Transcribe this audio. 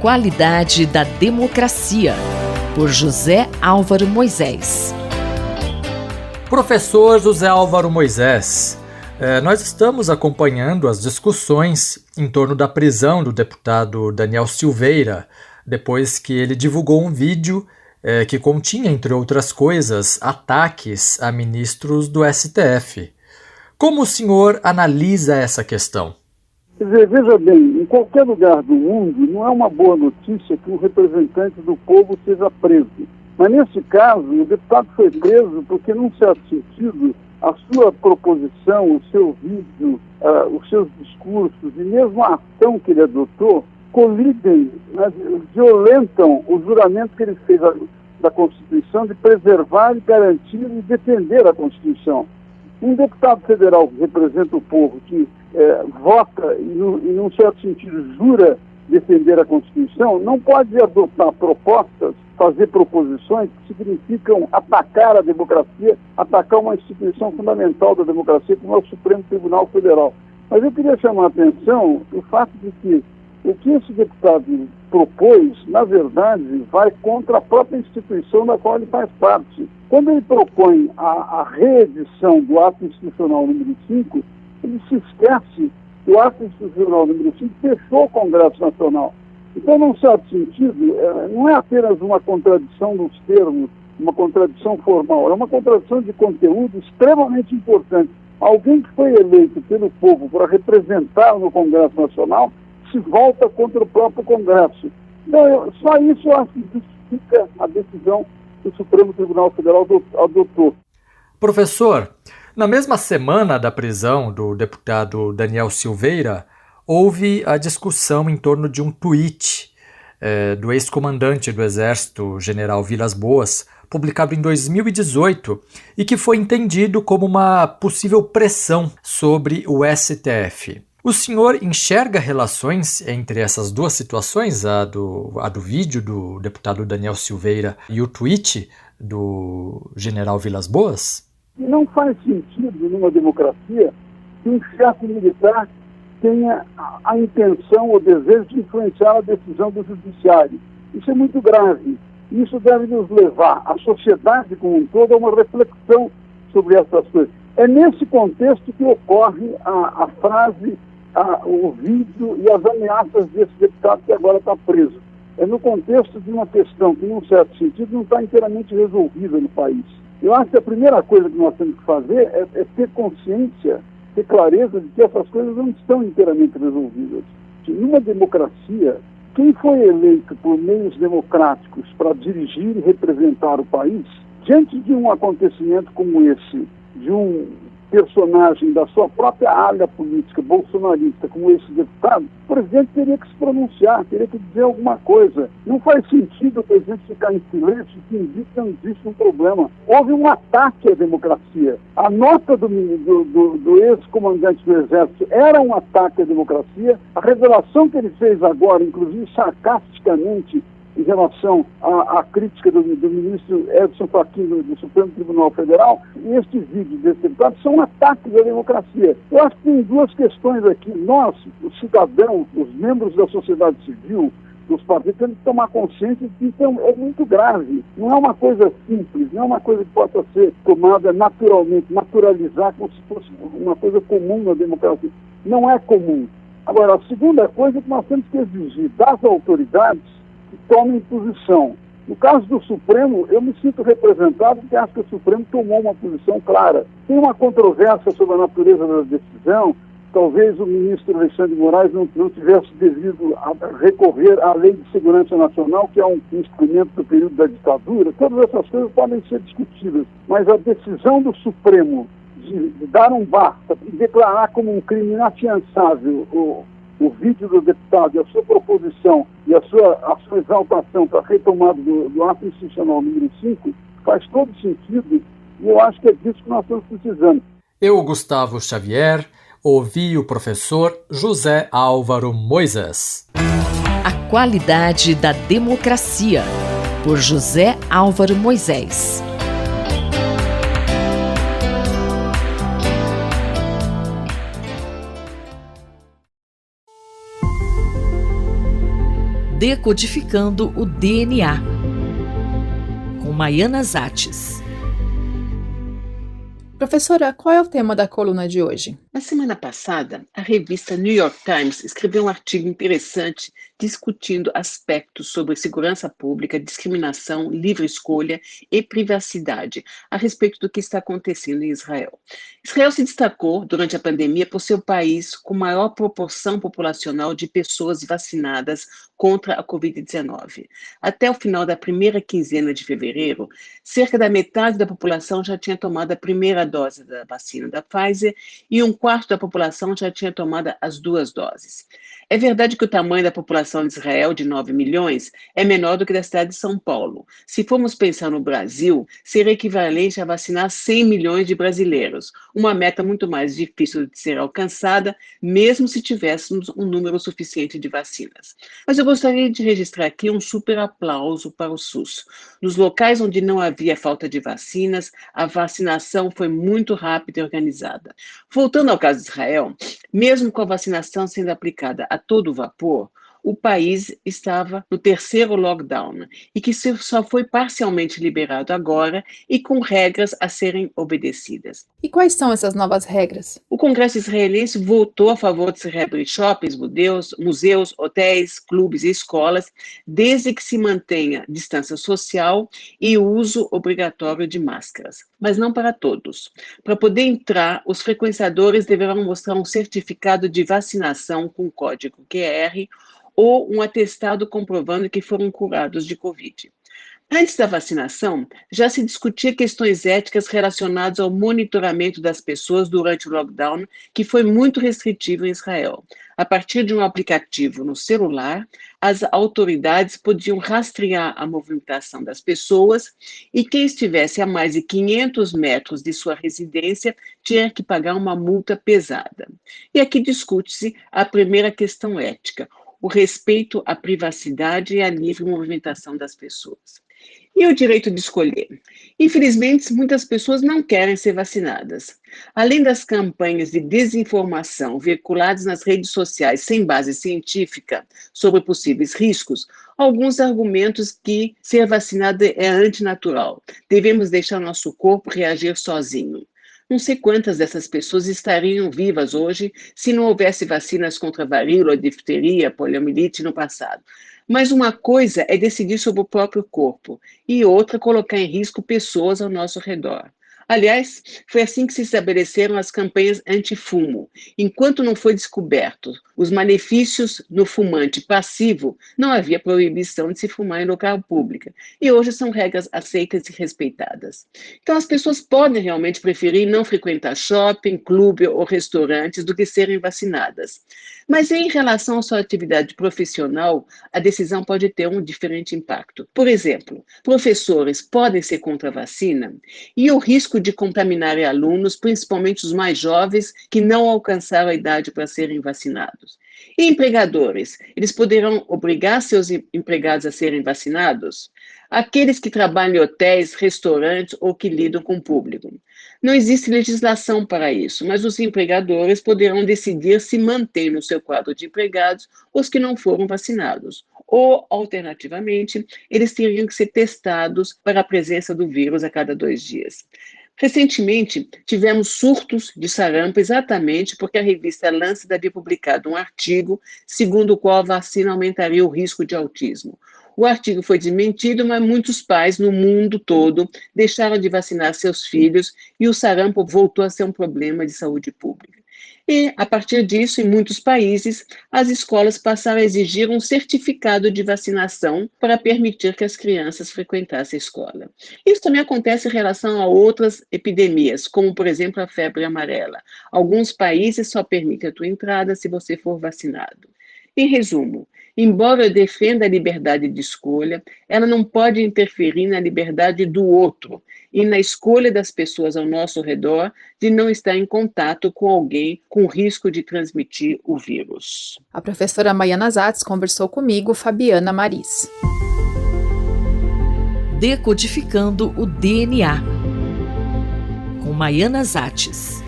qualidade da democracia, por José Álvaro Moisés. Professor José Álvaro Moisés, nós estamos acompanhando as discussões em torno da prisão do deputado Daniel Silveira, depois que ele divulgou um vídeo que continha, entre outras coisas, ataques a ministros do STF. Como o senhor analisa essa questão? Quer dizer, veja bem, em qualquer lugar do mundo não é uma boa notícia que um representante do povo seja preso. Mas nesse caso, o deputado foi preso porque, num certo sentido, a sua proposição, o seu vídeo, os seus discursos e mesmo a ação que ele adotou colidem, violentam o juramento que ele fez da Constituição de preservar, garantir e defender a Constituição. Um deputado federal que representa o povo, que vota e, num certo sentido, jura defender a Constituição, não pode adotar propostas, fazer proposições que significam atacar a democracia, atacar uma instituição fundamental da democracia, como é o Supremo Tribunal Federal. Mas eu queria chamar a atenção o fato de que o que esse deputado propôs, na verdade, vai contra a própria instituição da qual ele faz parte. Quando ele propõe a reedição do ato institucional número 5, ele se esquece que o ato institucional número 5 fechou o Congresso Nacional. Então, num certo sentido, não é apenas uma contradição dos termos, uma contradição formal, é uma contradição de conteúdo extremamente importante. Alguém que foi eleito pelo povo para representar no Congresso Nacional se volta contra o próprio Congresso. Então, só isso eu acho que justifica a decisão que o Supremo Tribunal Federal adotou. Professor, na mesma semana da prisão do deputado Daniel Silveira, houve a discussão em torno de um tweet do ex-comandante do Exército, general Vilas Boas, publicado em 2018 e que foi entendido como uma possível pressão sobre o STF. O senhor enxerga relações entre essas duas situações, a do vídeo do deputado Daniel Silveira e o tweet do general Vilas Boas? Não faz sentido numa democracia que um chefe militar tenha a intenção ou desejo de influenciar a decisão do judiciário. Isso é muito grave. Isso deve nos levar, a sociedade como um todo, a uma reflexão sobre essas coisas. É nesse contexto que ocorre a frase, o vídeo e as ameaças desse deputado que agora está preso. É no contexto de uma questão que, num certo sentido, não está inteiramente resolvida no país. Eu acho que a primeira coisa que nós temos que fazer é ter consciência, ter clareza de que essas coisas não estão inteiramente resolvidas. Numa democracia, quem foi eleito por meios democráticos para dirigir e representar o país, diante de um acontecimento como esse, de um personagem da sua própria área política bolsonarista como esse deputado, o presidente teria que se pronunciar, teria que dizer alguma coisa. Não faz sentido o presidente ficar em silêncio e fingir que não existe um problema. Houve um ataque à democracia. A nota do ex-comandante do Exército era um ataque à democracia. A revelação que ele fez agora, inclusive sarcasticamente, em relação à crítica do ministro Edson Fachin do Supremo Tribunal Federal, e estes vídeos desse deputado são ataques à democracia. Eu acho que tem duas questões aqui. Nós, os cidadãos, os membros da sociedade civil, dos partidos, temos que tomar consciência de que isso é muito grave. Não é uma coisa simples, não é uma coisa que possa ser tomada naturalmente, naturalizar como se fosse uma coisa comum na democracia. Não é comum. Agora, a segunda coisa é que nós temos que exigir das autoridades que tomem posição. No caso do Supremo, eu me sinto representado porque acho que o Supremo tomou uma posição clara. Tem uma controvérsia sobre a natureza da decisão. Talvez o ministro Alexandre de Moraes não tivesse devido a recorrer à Lei de Segurança Nacional, que é um instrumento do período da ditadura. Todas essas coisas podem ser discutidas. Mas a decisão do Supremo de dar um basta e declarar como um crime inafiançável o vídeo do deputado e a sua proposição e a sua exaltação para a retomada do ato institucional número 5 faz todo sentido e eu acho que é disso que nós estamos precisando. Eu, Gustavo Xavier, ouvi o professor José Álvaro Moisés. A qualidade da democracia, por José Álvaro Moisés. Decodificando o DNA, com Maiana Zates. Professora, qual é o tema da coluna de hoje? Na semana passada, a revista New York Times escreveu um artigo interessante discutindo aspectos sobre segurança pública, discriminação, livre escolha e privacidade a respeito do que está acontecendo em Israel. Israel se destacou durante a pandemia por ser o país com maior proporção populacional de pessoas vacinadas contra a Covid-19. Até o final da primeira quinzena de fevereiro, cerca da metade da população já tinha tomado a primeira dose da vacina da Pfizer e um quarto da população já tinha tomado as 2 doses. É verdade que o tamanho da população de Israel, de 9 milhões, é menor do que da cidade de São Paulo. Se formos pensar no Brasil, seria equivalente a vacinar 100 milhões de brasileiros, uma meta muito mais difícil de ser alcançada, mesmo se tivéssemos um número suficiente de vacinas. Mas eu gostaria de registrar aqui um super aplauso para o SUS. Nos locais onde não havia falta de vacinas, a vacinação foi muito rápida e organizada. Voltando ao caso de Israel, mesmo com a vacinação sendo aplicada a todo vapor, o país estava no 3º lockdown e que só foi parcialmente liberado agora e com regras a serem obedecidas. E quais são essas novas regras? O Congresso israelense votou a favor de se reabrir shoppings, museus, hotéis, clubes e escolas, desde que se mantenha distância social e o uso obrigatório de máscaras. Mas não para todos. Para poder entrar, os frequentadores deverão mostrar um certificado de vacinação com código QR ou um atestado comprovando que foram curados de Covid. Antes da vacinação, já se discutia questões éticas relacionadas ao monitoramento das pessoas durante o lockdown, que foi muito restritivo em Israel. A partir de um aplicativo no celular, as autoridades podiam rastrear a movimentação das pessoas e quem estivesse a mais de 500 metros de sua residência tinha que pagar uma multa pesada. E aqui discute-se a primeira questão ética, o respeito à privacidade e à livre movimentação das pessoas. E o direito de escolher? Infelizmente, muitas pessoas não querem ser vacinadas. Além das campanhas de desinformação veiculadas nas redes sociais sem base científica sobre possíveis riscos, alguns argumentos que ser vacinado é antinatural. Devemos deixar nosso corpo reagir sozinho. Não sei quantas dessas pessoas estariam vivas hoje se não houvesse vacinas contra varíola, difteria, poliomielite no passado. Mas uma coisa é decidir sobre o próprio corpo e outra colocar em risco pessoas ao nosso redor. Aliás, foi assim que se estabeleceram as campanhas anti-fumo. Enquanto não foi descoberto os malefícios no fumante passivo, não havia proibição de se fumar em local público. E hoje são regras aceitas e respeitadas. Então as pessoas podem realmente preferir não frequentar shopping, clube ou restaurantes do que serem vacinadas. Mas em relação à sua atividade profissional, a decisão pode ter um diferente impacto. Por exemplo, professores podem ser contra a vacina e o risco de contaminar alunos, principalmente os mais jovens, que não alcançaram a idade para serem vacinados. E empregadores, eles poderão obrigar seus empregados a serem vacinados? Aqueles que trabalham em hotéis, restaurantes ou que lidam com o público. Não existe legislação para isso, mas os empregadores poderão decidir se mantêm no seu quadro de empregados os que não foram vacinados. Ou, alternativamente, eles teriam que ser testados para a presença do vírus a cada 2 dias. Recentemente, tivemos surtos de sarampo exatamente porque a revista Lancet havia publicado um artigo segundo o qual a vacina aumentaria o risco de autismo. O artigo foi desmentido, mas muitos pais no mundo todo deixaram de vacinar seus filhos e o sarampo voltou a ser um problema de saúde pública. E, a partir disso, em muitos países, as escolas passaram a exigir um certificado de vacinação para permitir que as crianças frequentassem a escola. Isso também acontece em relação a outras epidemias, como, por exemplo, a febre amarela. Alguns países só permitem a tua entrada se você for vacinado. Em resumo, embora eu defenda a liberdade de escolha, ela não pode interferir na liberdade do outro e na escolha das pessoas ao nosso redor de não estar em contato com alguém com risco de transmitir o vírus. A professora Maiana Zates conversou comigo, Fabiana Maris. Decodificando o DNA, com Maiana Zates.